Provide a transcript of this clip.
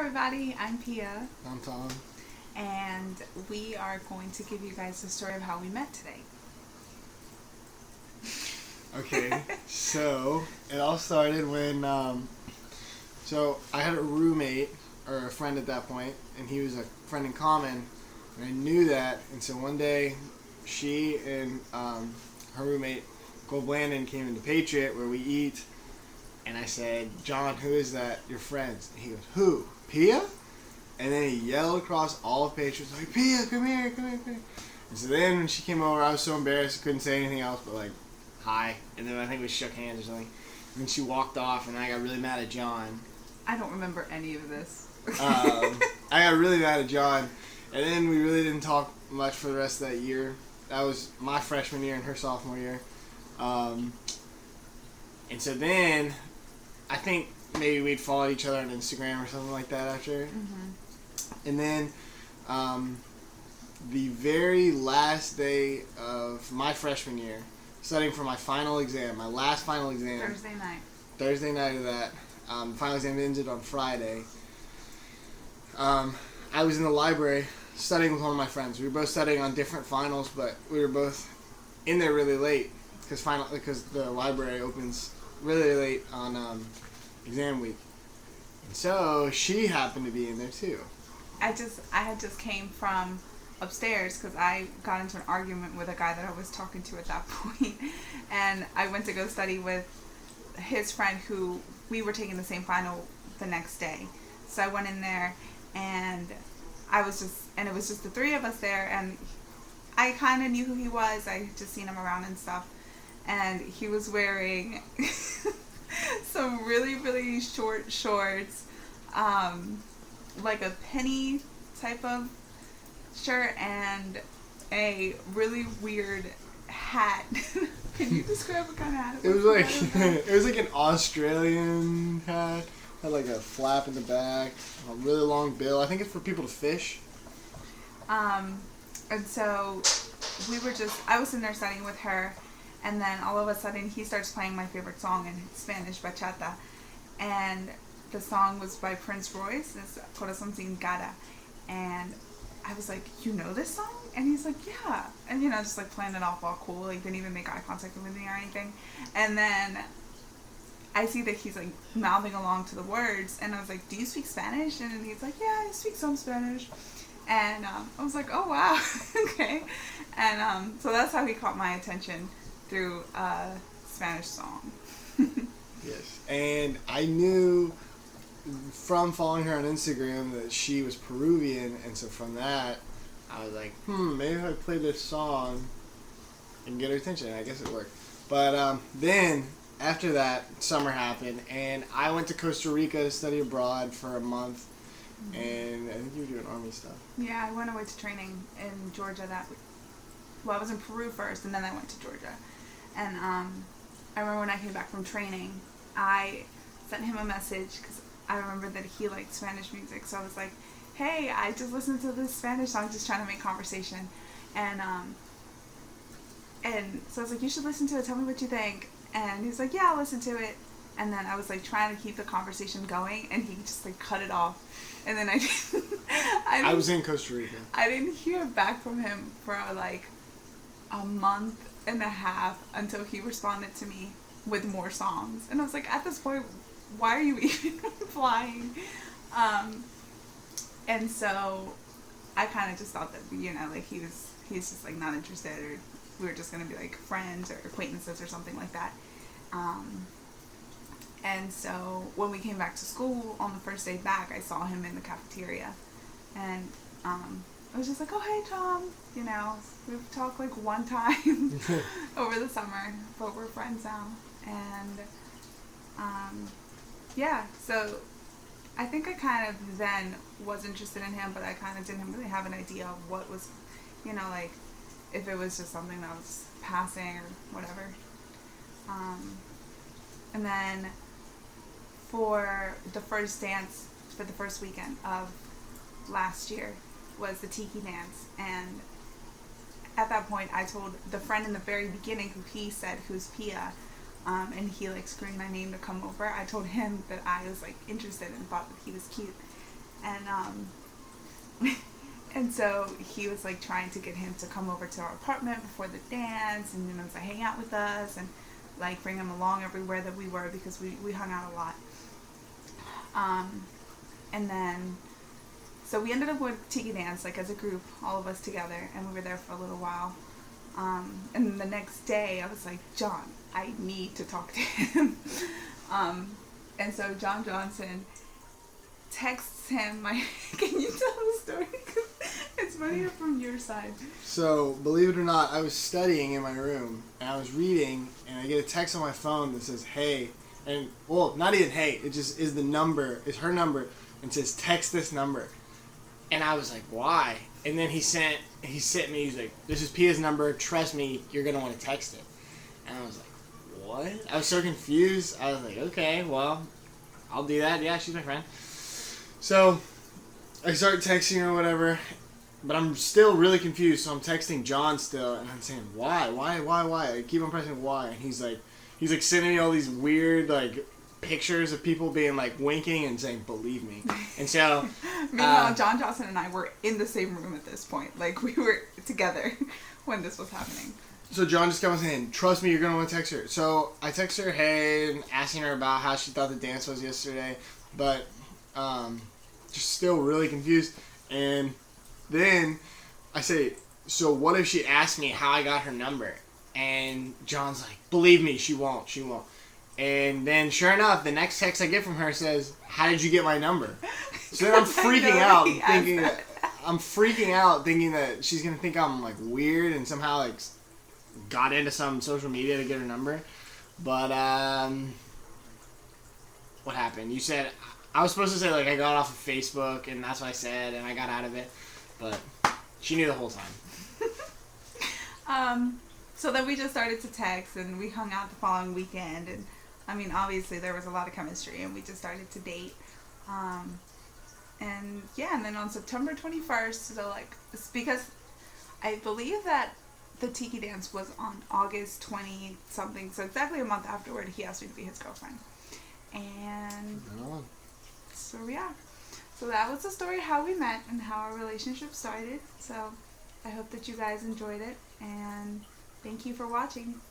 everybody, I'm Pia, I'm Tom. and we are going to give you guys the story of how we met today. Okay, so it all started when, so I had a roommate, or a friend at that point, and he was a friend in common, and I knew that, and so one day, she and her roommate, Cole Blandon, came into Patriot, where we eat, and I said, "John, who is that? Your friends?" And he goes, "Who? Pia?" And then he yelled across all of Patriot, like, "Pia, come here, come here, come here." And so then when she came over, I was so embarrassed, I couldn't say anything else but like, "Hi." And then I think we shook hands or something. And then she walked off, and I got really mad at John. I don't remember any of this. I got really mad at John. And then we really didn't talk much for the rest of that year. That was my freshman year and her sophomore year. And so then, I think maybe we'd followed each other on Instagram or something like that after. Mm-hmm. And then, the very last day of my freshman year, studying for my final exam, my last final exam. Thursday night of that. Final exam ended on Friday. I was in the library studying with one of my friends. We were both studying on different finals, but we were both in there really late because the library opens really late on exam week. And so she happened to be in there too. I had just came from upstairs because I got into an argument with a guy that I was talking to at that point, and I went to go study with his friend who we were taking the same final the next day. So I went in there, and it was just the three of us there, and I kind of knew who he was. I had just seen him around and stuff, and he was wearing some really, really short shorts, like a penny type of shirt, and a really weird hat. Can you describe what kind of hat it was? It was like an Australian hat. Had like a flap in the back, a really long bill. I think it's for people to fish. And so I was sitting there studying with her, and then all of a sudden he starts playing my favorite song in Spanish, bachata, and the song was by Prince Royce. It's Corazón Sin Cara, and I was like, "You know this song?" And he's like, "Yeah," and just like playing it off all cool, like didn't even make eye contact with me or anything, and then I see that he's like mouthing along to the words, and I was like, "Do you speak Spanish?" And he's like, "Yeah, I speak some Spanish." And I was like, "Oh wow, okay." And so that's how he caught my attention through a Spanish song. Yes, and I knew from following her on Instagram that she was Peruvian, and so from that, I was like, maybe if I play this song and get her attention. I guess it worked. But then after that, summer happened, and I went to Costa Rica to study abroad for a month. Mm-hmm. And I think you were doing army stuff. Yeah, I went away to training in Georgia that week. Well, I was in Peru first, and then I went to Georgia. And I remember when I came back from training, I sent him a message because I remember that he liked Spanish music. So I was like, "Hey, I just listened to this Spanish song, just trying to make conversation." And so I was like, "You should listen to it. Tell me what you think." And he's like, "Yeah, I'll listen to it." And then I was like trying to keep the conversation going, and he just like cut it off. And then I was in Costa Rica. I didn't hear back from him for like a month and a half until he responded to me with more songs. And I was like, at this point, why are you even replying? And so I kind of just thought that, like he's just like not interested, or we were just going to be like friends or acquaintances or something like that. And so when we came back to school on the first day back, I saw him in the cafeteria, and I was just like, "Oh, hey, Tom." We've talked like one time over the summer, but we're friends now. And yeah, so I think I kind of then was interested in him, but I kind of didn't really have an idea of what was, like if it was just something that was passing or whatever. And then for the first dance for the first weekend of last year was the Tiki dance, and at that point I told the friend in the very beginning who he said who's Pia, and he like screamed my name to come over. I told him that I was like interested and thought that he was cute, And and so he was like trying to get him to come over to our apartment before the dance and to hang out with us and like bring him along everywhere that we were because we hung out a lot. And then so we ended up with Tiki Dance like as a group, all of us together, and we were there for a little while. And the next day I was like, John, I need to talk to him. And so John Johnson texts him can you tell the story? 'Cause it's funnier from your side. So, believe it or not, I was studying in my room, and I was reading, and I get a text on my phone that says, hey, and, well, not even hey, it just is the number, it's her number, and says, text this number. And I was like, why? And then he sent me, he's like, this is Pia's number, trust me, you're going to want to text it. And I was like, what? I was so confused. I was like, okay, well, I'll do that. Yeah, she's my friend. So, I start texting her or whatever, but I'm still really confused, so I'm texting John still, and I'm saying, why? I keep on pressing why, and he's like sending me all these weird, like, pictures of people being, like, winking and saying, believe me. And so... Meanwhile, John Johnson and I were in the same room at this point. Like, we were together when this was happening. So John just kept on saying, trust me, you're going to want to text her. So I text her, hey, and asking her about how she thought the dance was yesterday, but just still really confused. And then I say, so what if she asked me how I got her number? And John's like, believe me, she won't. And then sure enough, the next text I get from her says, how did you get my number? So then I'm freaking out thinking that she's going to think I'm like weird and somehow like got into some social media to get her number. But what happened? You said I was supposed to say like I got off of Facebook and that's what I said and I got out of it, but she knew the whole time. So then we just started to text and we hung out the following weekend, and I mean obviously there was a lot of chemistry and we just started to date. And yeah, and then on September 21st, so like it's because I believe that the Tiki Dance was on August 20 something, so exactly a month afterward he asked me to be his girlfriend. And so yeah, so that was the story how we met and how our relationship started. So I hope that you guys enjoyed it, and thank you for watching.